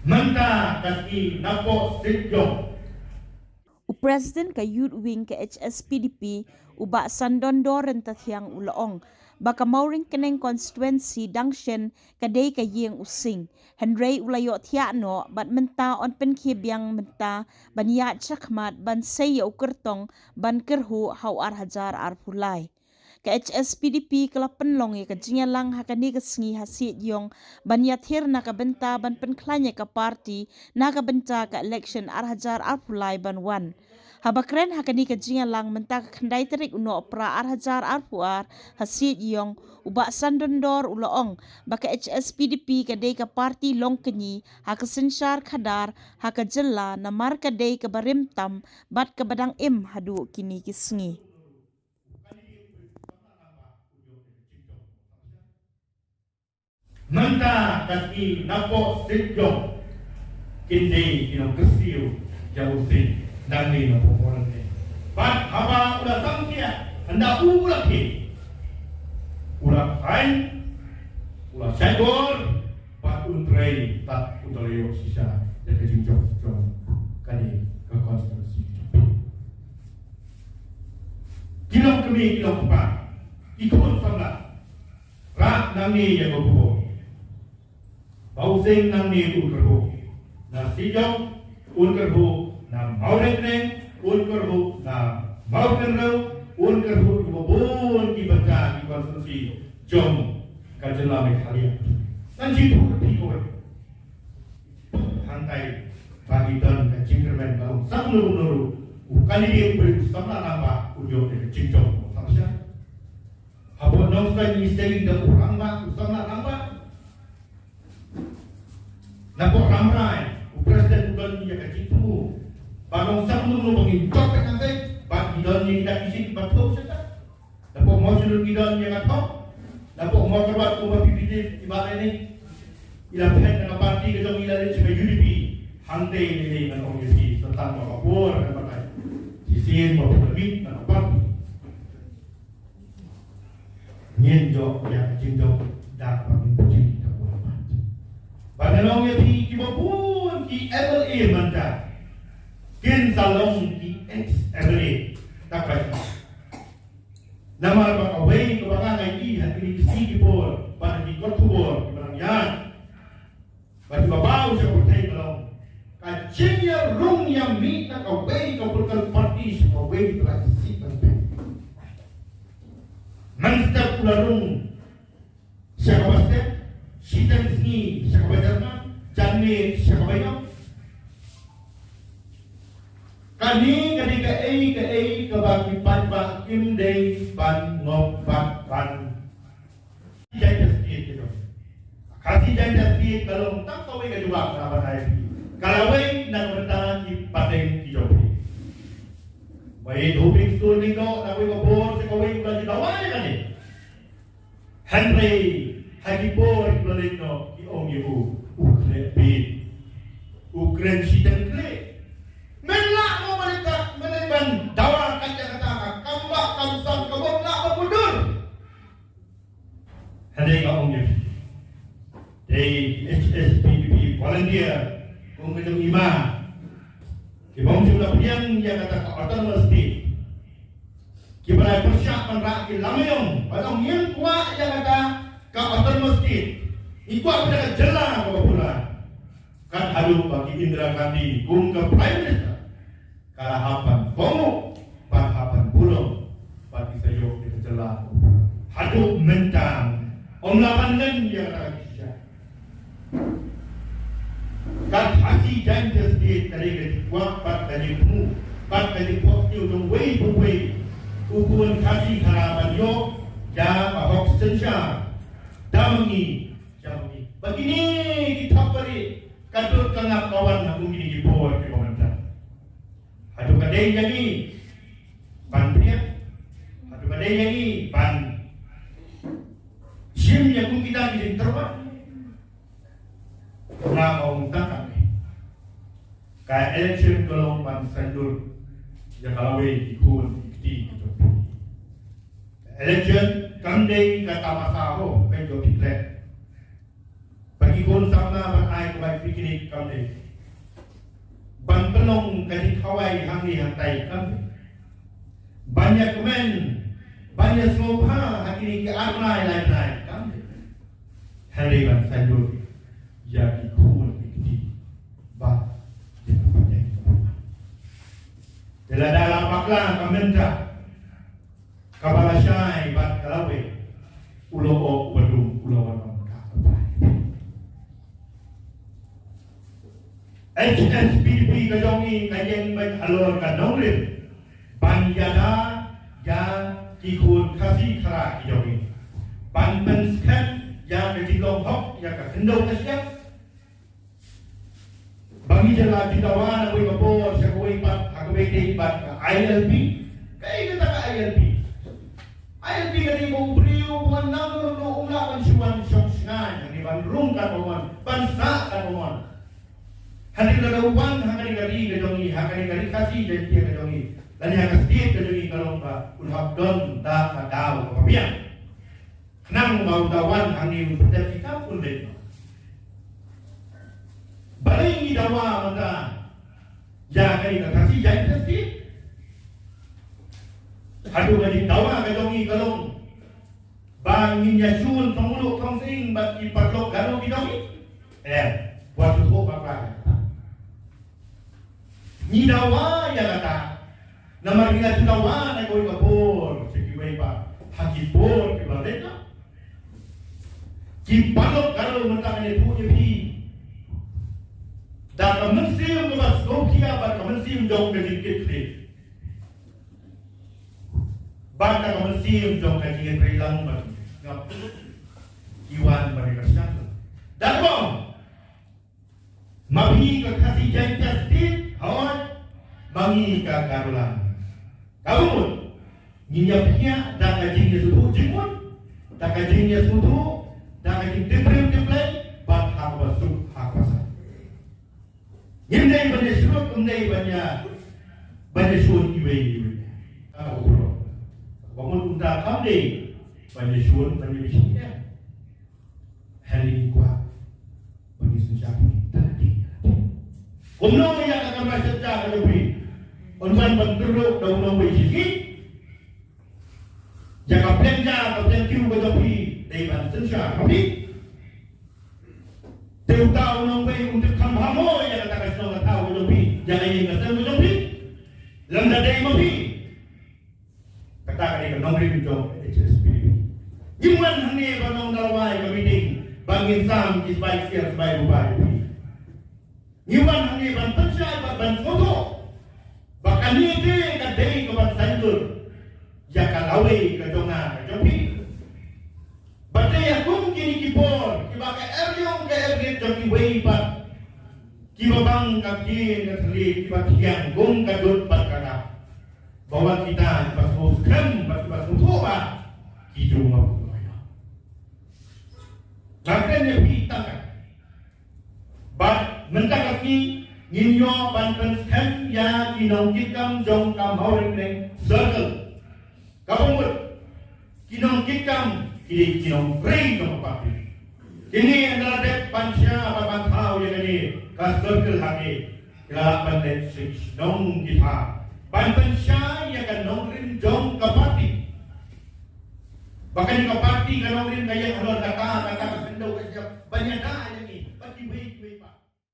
Menta kasi napo sityo. President ka Youth Wing ka HSPDP uba Sandondor rentatyang ulaong baka mauring kaneng constituency dangshen kaday kayeng using Henry ulayo tiano bat menta on penkibyang menta banya chakmat ban sayo kertong ban kerhu hawar hajar arpulai ka HSPDP kala penlong ka jingalang hakani kasngi hasit yong banyathir na kabenta ban penklanya ka party na kabenta ka election arhajar arpulai ban wan habakren hakani ka jingalang menta ka khandai terik uno pra arhajar arpuar hasit yong uba Sandondor ulaong baka HSPDP kadai ka party longkenyi haka sensyar khadar haka jela na marka day ka barimtam bat ka badang im hadu kini kisngi Menta kasi napo sityo. Kindi kinong kasiyo jauh sin dami na pomoran ni. Bat haba ulah tangkia anda ulah ki. Ulah kain, ulah segor, bat untrai tak untrai sisa dari jinjok jom kani ke konstitusi. Kilong kami kilong empat, ikut sama. Rak nami yang berbuat. Bausing nang ni ulkerhu na sijong ulkerhu na maurekneng ulkerhu na maukenreu ulkerhu ibobon dibaca di konstitusi jom kajelame kalian nan jitu dikoi hantai bagi dan kecingkermen baum samnuru ukali dia beri sama nama ujo de cincong samsya habo nongsa ni sering de urang ba sama nama Napo ramai, presiden bukan dia kaji tu. Bagong sabun lu menginjak kan saya, bagi dan yang tidak isi betul saja. Napo mau suruh kita yang atau, napo mau kerja tu mau PPT di mana ini, ilahan dengan parti kejong ilahan sebagai UDP, hantai ini dengan organisasi tentang makabur dan partai. Sisi mau lebih dan parti. Nyenjok yang jinjok dapat menjadi Panalong yang kibapun ki LA manda, kin salong ki ex-LA dapat. Nama bang away kebangan lagi hati ni kisi kibor, pada di kotubor kebangan yan. Bagi babau saya bertanya malong, kajinya rung yang minta away kau berkal parti away telah kisi tanpa. Mansta pula rung, siapa step? Sidang sini siapa berjana, jani siapa bayar. Kami ketika ke bagi pan kim day pan ngobat pan. Jangan sedikit itu. Kasih jangan sedikit kalau tak tahu ke juga apa saya. Kalau nak bertahan di pateng hijau. Baik hubing school ni kau, nak kau sekolah kau di bawah kan ni. Henry Hagipor Florino di Om Yehu Ukraine sidang kle menlak mo mereka meneban dawa kata kambak kamsam kabok nak berbudur hadai ka Om Yehu dari HSPDP volunteer kung ketong ima kibong sudah piang yang kata ka autonomous state kibalay persyapan rakyat lamayong padang yang kuat yang kata Kawasan masjid, ikut apa jelas apa pula? Kan halu bagi Indra Gandhi, kum ke Prime Minister, kalahapan bongo, bahapan bulong, bagi saya itu jelas. Hadu mentang, lawan yang ada kisah. Kan hati janji sedih dari ketua, bat dari mu, bat dari positif untuk way to way, ukuran kasih harapan yo, ya bahok senja. Damangi, jamangi. Begini kita beri kadut kengap kawan nak mungkin di bawah di pemerintah. Hadu kadai jadi ban pria, hadu kadai jadi ban sim yang mungkin kita di terwak. Nak orang tak ni. Kaya election kalau ban sendur, ya kalau ikut di election kandai kata masaho penjo piklet bagi kikon sama ban ai kawai piknik kamne ban penong kadi kawai hangi hantai kamne banyak komen banyak slopa hakini ke arnai lain-lain kamne hari ban sandur ya kikon piknik ba di panjang dalam pakla kamenta kabala syai bat kalawe ulo o badung ulo wan HSPDP kajongi kayeng alor kanongrin banjada ya kikun kasih kara kajongi ban penskan ya kejilong hok ya kakendau kasyap bagi jala ditawan aku kapor sa kuwi pat aku bete pat ILP kay kita ka ILP kani mo brio manang no umla kan suwan sok singan ni ban rung ka mon bansa ka mon hari lalawan hangani gari kajongi hangani gari kasih dan dia kajongi dan yang kasih kajongi kalau ba ulhab don da ka daw pabian nang mau dawan hani betul kita pun deh baringi dawa mata ya kali kasih jadi kasih aduh kali dawa kajongi kalau bangin yasun penguluk tongsing bat ipatlok galo kajongi buat susu apa ni dawa ya kata nama kita dawa na koi kapor sekiway pa hakipor kibaleta kipalok galo mata ni punya pi dan kemensium kemas gokia ban kemensium jong kedikit ni ban kemensium jong kedikit rilang ban ngap iwan ban kerja dan bom mabi ke kasih janji hawan bangi ka karulan kamun nyiapnya dak kajingnya sudu jimun dak kajingnya sudu dak kajing deprem bat hak basuk hak pasal indai banyak surut indai banyak surut iwe kalau bangun unda kamde banyak surut banyak bisnya hari kuat bagi senjata tadi Umno yang akan bercerita lebih, orang berduduk dalam nombor sisi, jika belanja atau kiu berdopi dari bantuan kami, tahu nombor untuk kamu yang akan kasih tahu berdopi, jangan yang kasih berdopi, landa dari kami, katakan ini nombor itu HSPDP. Iman hanya bangun dalawai kami ting, bangin sam isbaik siar sebaik upaya. Iwan hangi ban pensai ban foto bahkan ni ke kadai ke ban sandur ya kalawe ke jonga ke jopi badai akum kini kipor kibaka eryong ke eryong joki wei bat kibabang kaki ke seli kibatiang gong kadut bat kana bahwa kita pas muslim pas mutoba hidung maupun makanya kita kan mentang kaki nginyo banten skem ya kinong kikam jong kam hauring neng circle kabumut kinong kikam kini kinong bring ke papi kini adalah dek pansya apa bantau yang ini ka circle haki kelapan dek six nong kita banten sya ya kan nong ring jong ke papi bahkan ke papi kan nong ring kaya halor kata